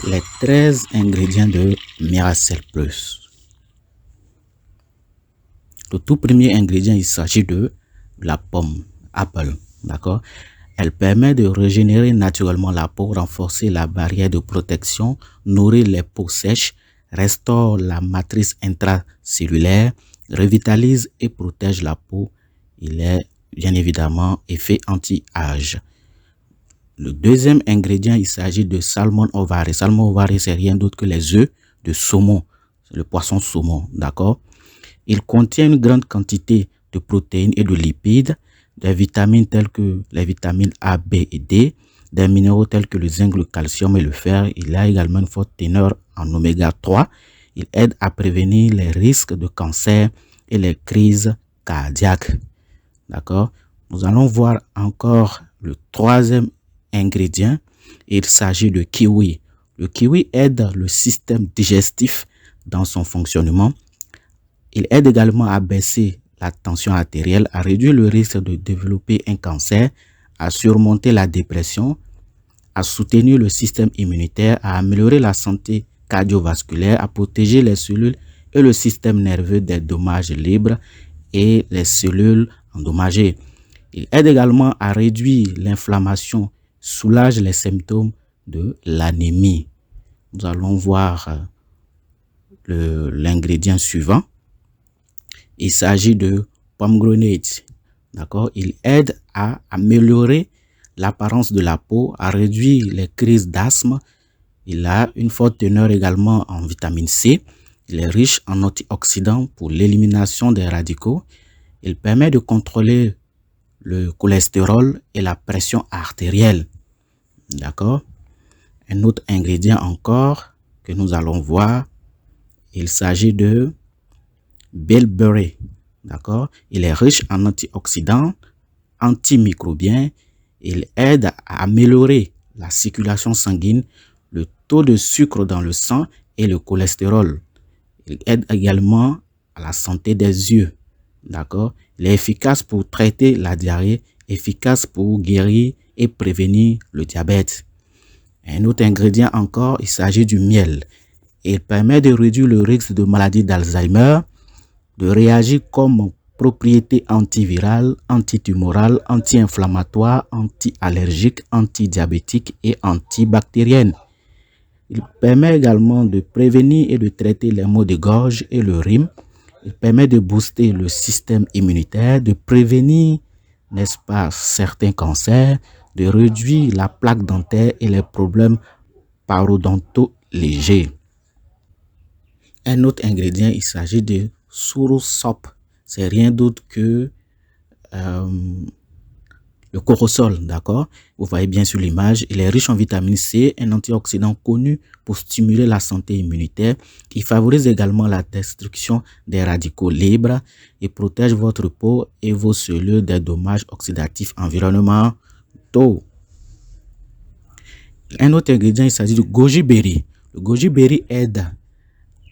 les 13 ingrédients de Miracell Plus. Le tout premier ingrédient, il s'agit de la pomme, apple, d'accord? Elle permet de régénérer naturellement la peau, renforcer la barrière de protection, nourrir les peaux sèches, restaure la matrice intracellulaire, revitalise et protège la peau. Il est bien évidemment effet anti-âge. Le deuxième ingrédient, il s'agit de salmon ovary. Salmon ovary, c'est rien d'autre que les œufs de saumon, le poisson saumon, d'accord? Il contient une grande quantité de protéines et de lipides, des vitamines telles que les vitamines A, B et D, des minéraux tels que le zinc, le calcium et le fer. Il a également une forte teneur en oméga 3. Il aide à prévenir les risques de cancer et les crises cardiaques. D'accord? Nous allons voir encore le troisième ingrédient. Il s'agit de kiwi. Le kiwi aide le système digestif dans son fonctionnement. Il aide également à baisser la tension artérielle, à réduire le risque de développer un cancer, à surmonter la dépression, à soutenir le système immunitaire, à améliorer la santé cardiovasculaire, à protéger les cellules et le système nerveux des dommages libres et les cellules endommagées. Il aide également à réduire l'inflammation, soulage les symptômes de l'anémie. Nous allons voir l'ingrédient suivant. Il s'agit de pomegranate. D'accord? Il aide à améliorer l'apparence de la peau, à réduire les crises d'asthme. Il a une forte teneur également en vitamine C. Il est riche en antioxydants pour l'élimination des radicaux. Il permet de contrôler le cholestérol et la pression artérielle. D'accord? Un autre ingrédient encore que nous allons voir, il s'agit de bilberry. D'accord? Il est riche en antioxydants, antimicrobiens. Il aide à améliorer la circulation sanguine, le taux de sucre dans le sang et le cholestérol. Il aide également à la santé des yeux. D'accord? Il est efficace pour traiter la diarrhée, efficace pour guérir et prévenir le diabète. Un autre ingrédient encore, il s'agit du miel. Il permet de réduire le risque de maladie d'Alzheimer, de réagir comme propriété antivirale, antitumorale, anti-inflammatoire, anti-allergique, antidiabétique et antibactérienne. Il permet également de prévenir et de traiter les maux de gorge et le rhume. Il permet de booster le système immunitaire, de prévenir, n'est-ce pas, certains cancers, de réduire la plaque dentaire et les problèmes parodontaux légers. Un autre ingrédient, il s'agit de soursop. C'est rien d'autre que le corossol, d'accord? Vous voyez bien sur l'image, il est riche en vitamine C, un antioxydant connu pour stimuler la santé immunitaire. Il favorise également la destruction des radicaux libres et protège votre peau et vos cellules des dommages oxydatifs environnementaux. Un autre ingrédient, il s'agit du goji berry. Le goji berry aide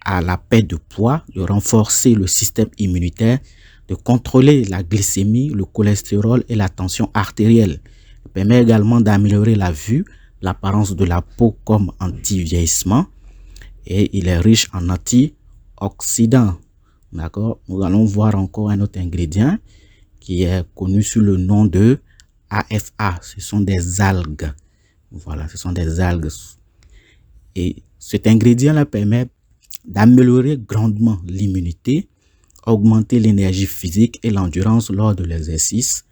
à la perte de poids, de renforcer le système immunitaire, de contrôler la glycémie, le cholestérol et la tension artérielle. Il permet également d'améliorer la vue, l'apparence de la peau comme anti-vieillissement et il est riche en antioxydants. D'accord? Nous allons voir encore un autre ingrédient qui est connu sous le nom de AFA. Ce sont des algues. Voilà, ce sont des algues. Et cet ingrédient-là permet d'améliorer grandement l'immunité, augmenter l'énergie physique et l'endurance lors de l'exercice.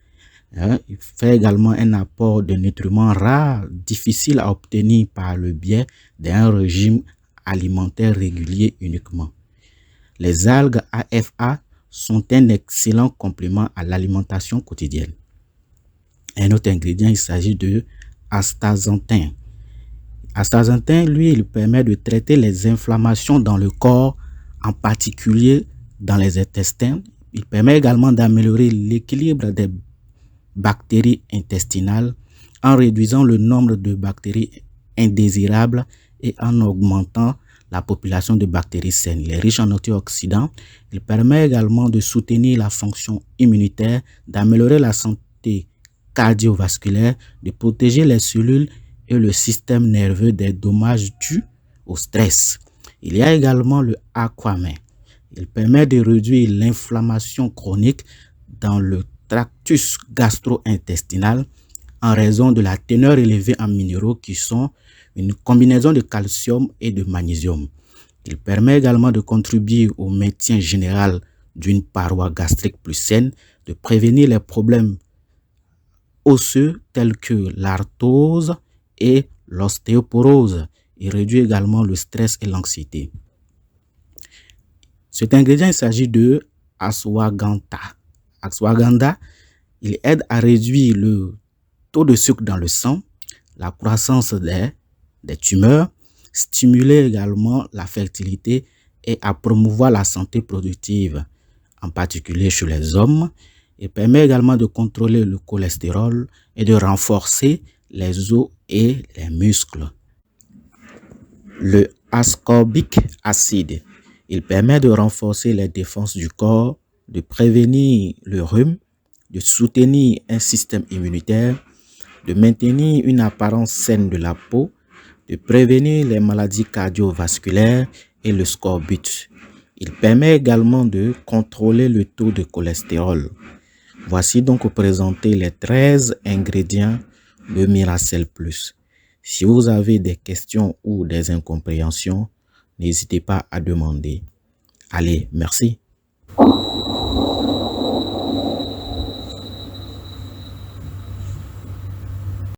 Il fait également un apport de nutriments rares, difficiles à obtenir par le biais d'un régime alimentaire régulier uniquement. Les algues AFA sont un excellent complément à l'alimentation quotidienne. Un autre ingrédient, il s'agit de astaxanthin. Astaxanthin, lui, il permet de traiter les inflammations dans le corps, en particulier dans les intestins. Il permet également d'améliorer l'équilibre des bactéries intestinales en réduisant le nombre de bactéries indésirables et en augmentant la population de bactéries saines. Il est riche en antioxydants. Il permet également de soutenir la fonction immunitaire, d'améliorer la santé cardiovasculaire, de protéger les cellules et le système nerveux des dommages dus au stress. Il y a également le aquamin. Il permet de réduire l'inflammation chronique dans le tractus gastro-intestinal en raison de la teneur élevée en minéraux qui sont une combinaison de calcium et de magnésium. Il permet également de contribuer au maintien général d'une paroi gastrique plus saine, de prévenir les problèmes osseux tels que l'arthrose et l'ostéoporose. Il réduit également le stress et l'anxiété. Cet ingrédient, il s'agit de ashwagandha. Ashwagandha, il aide à réduire le taux de sucre dans le sang, la croissance des tumeurs, stimuler également la fertilité et à promouvoir la santé productive, en particulier chez les hommes. Il permet également de contrôler le cholestérol et de renforcer les os et les muscles. Le ascorbic acide, il permet de renforcer les défenses du corps, de prévenir le rhume, de soutenir un système immunitaire, de maintenir une apparence saine de la peau, de prévenir les maladies cardiovasculaires et le scorbut. Il permet également de contrôler le taux de cholestérol. Voici donc présentés les 13 ingrédients de Miracell Plus. Si vous avez des questions ou des incompréhensions, n'hésitez pas à demander. Allez, merci.